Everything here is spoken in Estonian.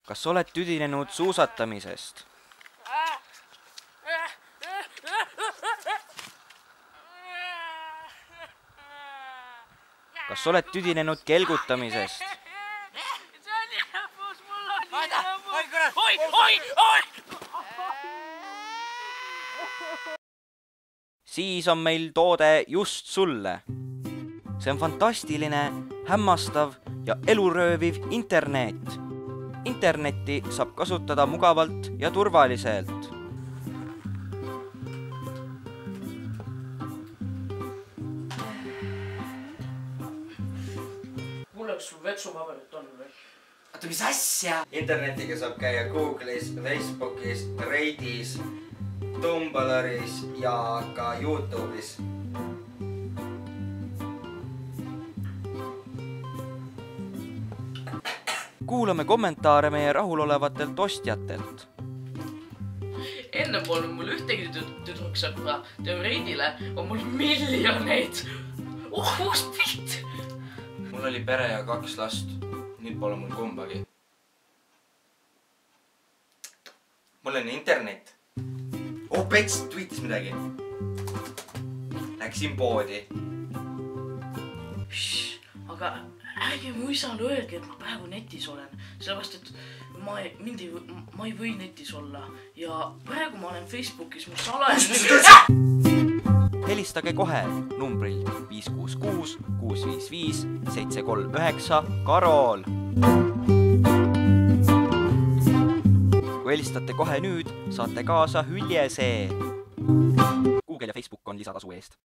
Kas oled tüdinenud suusatamisest? Kas oled tüdinenud kelgutamisest? Siis on meil toode just sulle. See on fantastiline, hämmastav ja elurööviv internet. Internetti saab kasutada mugavalt ja turvaliselt. Mulleks sul vetsupaberit on või? Oota, mis asja? Internetiga saab käia Google'is, Facebookis, Reddis, Tumblris ja ka YouTube'is. Kuulame kommentaare meie rahulolevatelt ostjatelt. Enne polnud mul ühtegi tüdruksõpra. Teoreedile on mul miljoneid. Uus pilt! Mul oli pere ja 2 last. Nüüd pole mul kumbagi. Mul on internet. Oh, Pets tweetis midagi. Läksin poodi. Aga ärge mu isale öelge, et ma praegu netis olen. Sellepärast, et ma ei või netis olla. Ja praegu ma olen Facebookis, mu salajane... Helistage kohe numbril 566 655 739 Karol. Kui helistate kohe nüüd, saate kaasa hüljese. Google ja Facebook on lisatasu eest.